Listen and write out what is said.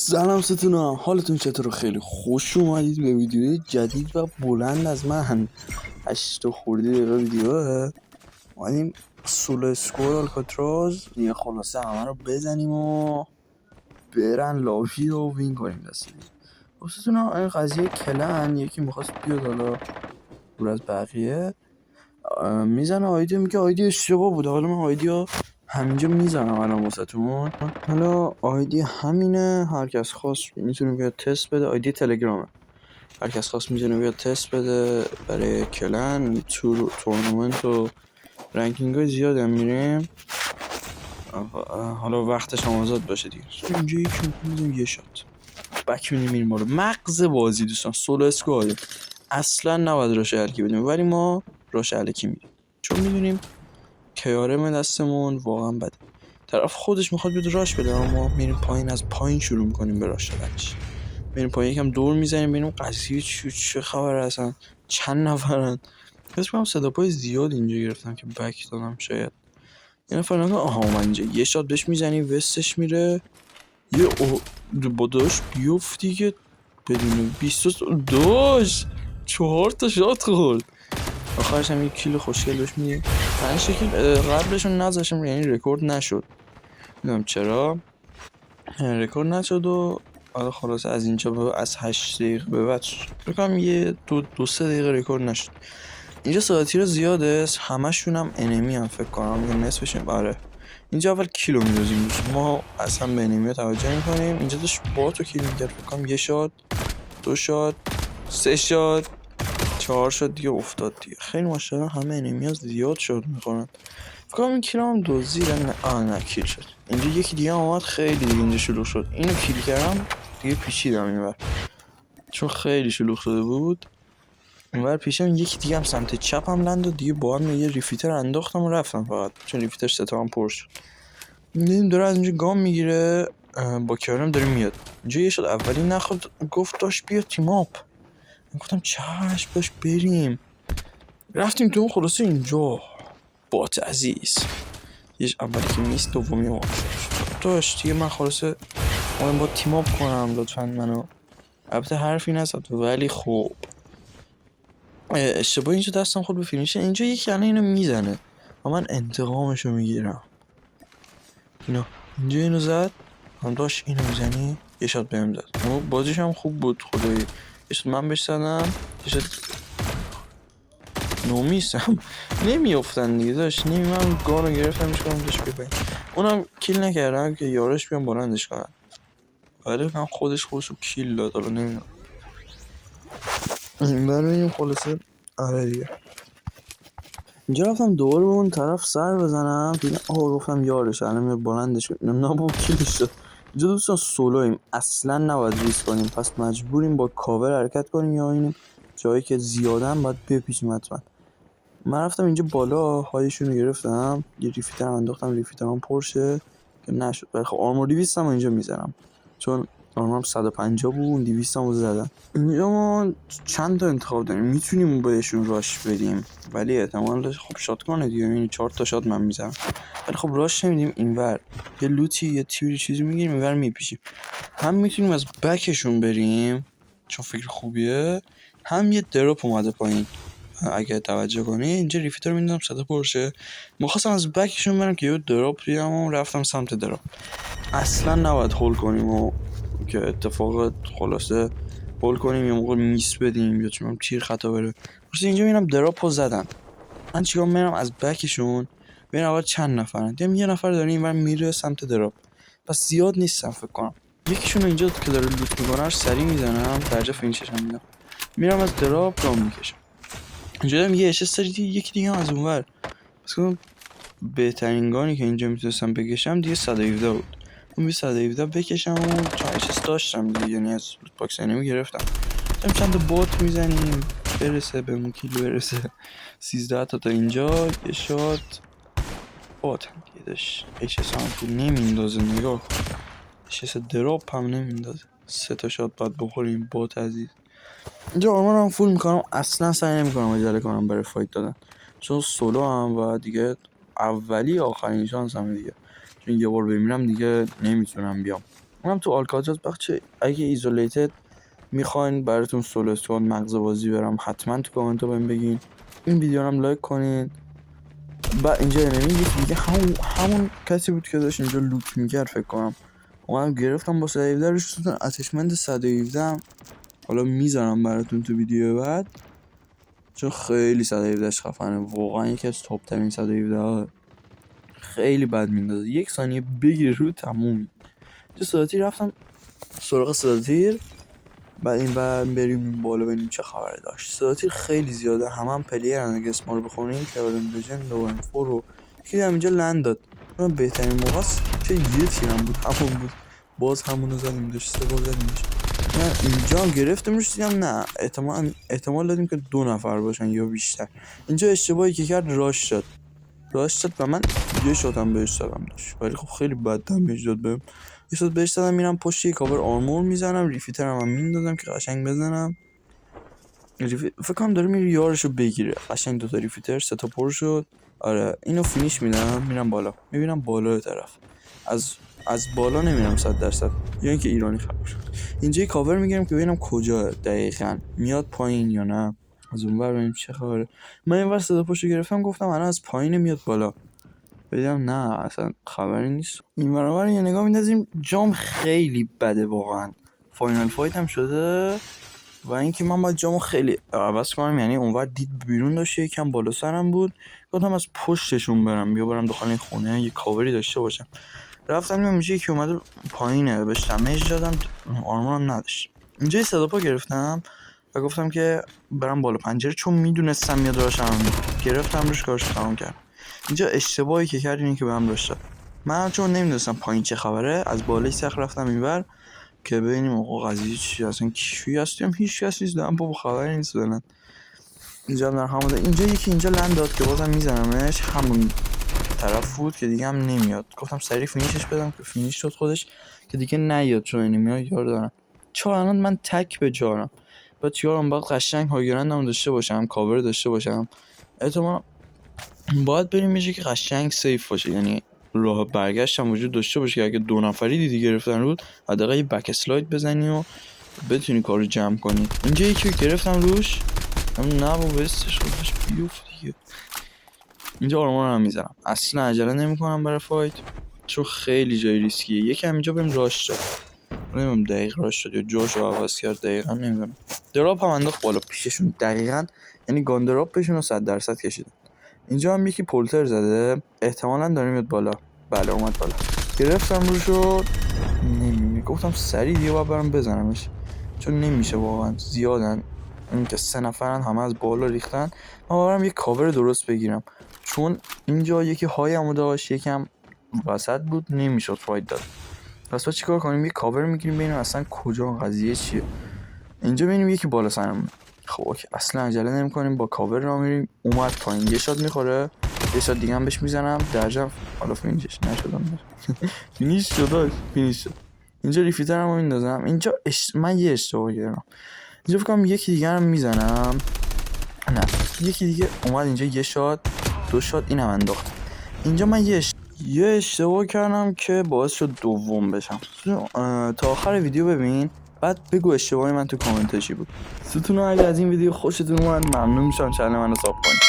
سلام ستونا، حالتون چطور؟ خیلی خوش اومدید به ویدیوی جدید و بلند از من. 8 خورده دقیقه ویدیوه اومدیم سولو اسکواد آلکاتراز یه خلاصه همه رو بزنیم و برن لاوی رو وین کنیم دسته دیگه. خب ستونا، این قضیه کلن یکی میخواست بیاد حالا دور از بقیه میزنه آیدیو، میگه آیدی اشتباه بود. حالا من آیدیو همینجا میزنم الان واسهتون. حالا آیدی همینه، هر کس خواست میتونه بیاد تست بده. آیدی تلگرامه، هر کس خواست میتونه بیاد تست بده برای کلن تورنمنت و رنکینگ های زیاد هم میریم. حالا وقتش هم آزاد باشه دیگه. اینجا یکی میکنیم یه شات بک میریم ما رو مغز بازی. دوستان سولو اسکواده اصلا نباید راش الکی بدیم، ولی ما راش الکی میدیم چون میدونیم کیارم دستمون واقعا بده. طرف خودش میخواد بیاد راش بده، اما ما میریم پایین، از پایین شروع میکنیم به راش دادنش. میریم پایین یکم دور میزنیم ببینیم قضیه چه خبره، اصلا چند نفرن. حس میکنم صدا پای زیاد اینجا گرفتم که بک دادم. شاید یه نفر نگه من اینجا یه شات بهش میزنی وستش میره یه با داشت بیفتی که بدون 20 داشت 4 تا شات خورد. آخرش هم 1 کیلو خوشگل بهش میگه. 5 کیل قبلشون نذاشتم، یعنی رکورد نشد. نمیدونم چرا رکورد نشد. و حالا خلاص از اینجا از 8 دقیقه به بعد بکنم یه دو سه دقیقه رکورد نشد. اینجا ساعتی زیاده، همشون هم انمی هم فکر کنم، یا نصفشون. آره اینجا اول کیلو میدازیم، ما اصلا به انمی توجه نمی‌کنیم. اینجا داشت با تو کیلو میگرد، فکر کنم 1 شات 2 شات 3 شات 4 شات دیگه افتاد دیگه. خیلی ماشاءالله همه انمی ها زیاد شد میکنن. فکر کنم این کیلو هم دزدیدن. نه کیل شد. اینجا یکی دیگه آمد، خیلی دیگه اینجا شلوغ شد. اینو کیل کردم دیگه، پیچیدم اینور چون خیلی شلوغ شده بود. اینور پیشم یکی دیگه هم سمت چپم لند و دیگه با هم یه ریفیتر انداختم و رفتم فقط، چون ریفیتر 3 تا هم پر شد. دیدیم داره از اینجا گام میگیره، با کیارم داره میاد. اینجا یه شد اولی نخورد، گفت داشت بیا تیم اپ. گفتم چشم باش بریم. رفتیم تو اون خلاصه اینجا بات عزیز یه اولی که نیست دومی ما داشت دیگه. من خلاصه اومدم با تیم اپ کنم، لطفا منو. البته حرفی نزد ولی خب اشتباه اینجا دستم خود به فینیشه. اینجا یکی الان اینو میزنه و من انتقامشو میگیرم. اینجا اینو زد، هم داشت اینو میزنی یه شات بهم داد. بازیش هم خوب بود خدایی. یه شات من بهش زدم، یه شات نومیستم نمیافتن دیگه. داشت من گارو گرفتم میشکنم داشت ببین اونم کیل نکردم که یارش بیان بلندش کنن، ولی هم خودشو کیل داد. حالا نمیدونم برای خلاصه. آره دیگه اینجا رفتم دوباره به اون طرف سر بزنم دیگه. گفتم یارش الان میاد بلندش کنم، نه با کیلش داد. اینجا دوستان سولویم، اصلا نباید ریسک کنیم، پس مجبوریم با کاور حرکت کنیم یا این جایی که زیادن باید بپیچیم حتما. من رفتم اینجا بالا هایشون رو گرفتم، یه ریفیتر انداختم، ریفیترم پرشه که نشد. ولی خب آرمور 200 هم اینجا میزنم چون آرمورم 150 بود، 200 هم رو زدم. اینجا ما چند تا انتخاب داریم، میتونیم بهشون راش بدیم ولی احتمال خب شات کنه دیگه. یعنی 4 تا شات من میزنم، ولی خب راش نمیدیم. اینور یه لوتی یه تیوری چیزی میگیریم، اینور میپیشیم. هم میتونیم از بکشون بریم چون فکر خوبیه، هم یه دراپ اومده پایین. اگه توجه کنی اینجا ریفیتر رو میدونم صدا پرشه، میخواستم از بکشون برم که یه دراپ دیدم و رفتم سمت دراپ. اصلا نباید هول کنیم و که اتفاق خلاصه هول کنیم یه موقع میس بدیم یا چون تیر خطا بره. مثلا اینجا میبینم دراپ رو زدن، من چیکار میرم از بکشون ببینم اول چند نفرن. دیدم یه نفر داره اینور میره سمت دراپ، پس زیاد نیستم فکر کنم. یکیشون اینجا که داره لوت میکنه سری میزنم، درجا فینیشش هم میدم، میرم از دراپ گام میکشم. اینجا دارم یه اشست یکی دیگه هم از اونور. پس کنم بهترین گانی که اینجا میتونستم بکشم دیگه 117 بود. اون 117 بکشم و چون اشست داشتم دیگه، یعنی از لوت باکس انمی گرفتم. چند تا بات میزنیم برسه به اون کیلو برسه. 13 تا اینجا یه شات بات هم دیگه داشت. اشست هم که نمیندازه، نگاه اشست دراپ هم نمیندازه. 3 تا شات باید بخوریم بات عزیز. اینجا آرمان هم فول میکنم، اصلا سعی نمیکنم عجله کنم برای فایت دادن چون سولو هم و دیگه اولی آخرین شانس هم دیگه، چون یه بار بمیرم دیگه نمیتونم بیام. اونم تو آلکاتراز. بچه اگه ایزولیتد میخواین براتون سولو اسکواد مغز بازی برم، حتما تو کامنت ها بهم بگین. این ویدیو رو هم لایک کنین. بعد اینجا انمی یکی دیگه همون کسی بود که داشت اینجا لوت میکرد فکر کنم. اومدم گرفتم با 117 روش ستون اتچمنت 117. حالا میذارم براتون تو ویدیو بعد، چون خیلی 117ش خفنه، واقعا یکی از توپ ترین 117 ها. خیلی بد میندازه، 1 ثانیه بگیره رو تموم. تو ساعتی رفتم سراغ ساعتی. بعد این بعد بریم بالا ببینیم چه خبره داشت. ساعتی خیلی زیاده، هم پلیر اگه اسم رو بخونیم که لژند و انفور رو که اینجا لند داد. اون بهترین موقع چه یه تیرم بود، همون بود، باز همونو زدیم، داشت 3 بار زدیمش. نه اینجا هم گرفتیمش، دیدم نه احتمال دادیم که 2 نفر باشن یا بیشتر. اینجا اشتباهی که کرد راش شد و من یه شاتم بهش دادم داشت، ولی خب خیلی بد دمیج داد بهم. یه شات بهش دادم، میرم پشت یه کاور آرمور میزنم، ریفیترم هم میندازم که قشنگ بزنم. فکر کنم داره میره یارشو بگیره، قشنگ 2 تا ریفیتر 3 تا پر شد. آره اینو فینیش میدم، میرم بالا، میبینم بالای طرف از بالا نمیرم 100%، یا اینکه ایرانی خراب شد. اینجا یه کاور میگیرم که ببینم کجا دقیقاً میاد، پایین یا نه. از اون ور ببینیم چه خبره. من این ور صدا پشتو گرفتم، گفتم الان از پایین میاد بالا، بدم نه اصلا خبری نیست. این برابر یه نگاه میندازیم، جام خیلی بده واقعا. فاینال فایت هم شده و اینکه من باید جامو خیلی عوض کنم، یعنی اونور دید بیرون داشته، یکم بالا سرم بود، گفتم از پشتشون برم داخل این خونه یه کاوری داشته باشم. رفتم میشه که اومده پایینه، بهش دمیج دادم، آرمورم نداشت. اینجا یه صدا پا گرفتم و گفتم که برم بالا پنجره، چون میدونستم میاد راشم، گرفتم روش، کارش تمام کردم. اینجا اشتباهی که کردیم این که بهم داشت. من چون نمیدونستم پایین چه خبره، از بالای سقف رفتم اینور که ببینیم آقا قضیه چی اصلا، کی هستیم، هیچ کسی نیست، دارم بابا خبری نیست بلند. اینجا در همون اینجا یکی اینجا لند داد که بازم میزنمش، همون طرف بود که دیگه هم نمیاد. گفتم سریع فینیشش بدم که فینیش شد خودش که دیگه نیاد، چون انیمی‌ها یار دارن. چون الان من تک به جارم و یارم باید قشنگ هاگرندم داشته باشم، کاور داشته باشم. احتمالاً باید بریم میشه که قشنگ سیف باشه، یعنی راه برگشت هم وجود داشته باشه که اگه 2 نفری دیدی گرفتن رود، حداقل یه بک اسلاید بزنی و بتونی کارو جمع کنی. اینجا یکی گرفتم روش، نه بابا استش خودش بیفت دیگه. اینجا آرمور هم میزنم، اصلا عجله نمیکنم برای فایت، چون خیلی جای ریسکیه. یکم اینجا بهم راش شد، نمیدونم دقیق راش شد یا جاشو عوض کرد، دقیقا نمیدونم. دراپ هم انداخت بالا پیششون دقیقا، یعنی گاندراپشون رو 100% کشیدن. اینجا هم یکی پولتر زده، احتمالاً داره میاد بالا. بله اومد بالا، گرفتم روشو. گفتم سریع دیگه باید برم بزنمش، چون نمیشه واقعا زیادن، این که 3 نفرن همه از بالا ریختن. من برم یه کاور درست بگیرم، چون اینجا یکی هایمو داشت، یکم وسط بود، نمیشد فایت داد. پس با چیکار کنیم؟ یه کاور میگیریم ببینیم اصلا کجا قضیه چیه. اینجا ببینیم یکی بالا سرمون. خب اصلا عجله نمی‌کنیم، با کاور راه میریم. اومد پایین، یه شات میخوره، یه شات دیگه هم بهش میزنم، درجم حالا فینیشش نشدم. فینیش شد. اینجا ریفیترمو میندازم. اینجا من یه اشتباه کردم. اینجا فکر کنم یکی دیگه رو میزنم، نه یکی دیگه اومد اینجا، یه شات 2 شات اینم انداخت. اینجا من یه اشتباه کردم که باعث شد دوم بشم. تا آخر ویدیو ببین، بعد بگو اشتباهی من تو کامنت چی بود. ستون اگه از این ویدیو خوشتون اومد ممنون میشم چنل منو ساب کنید.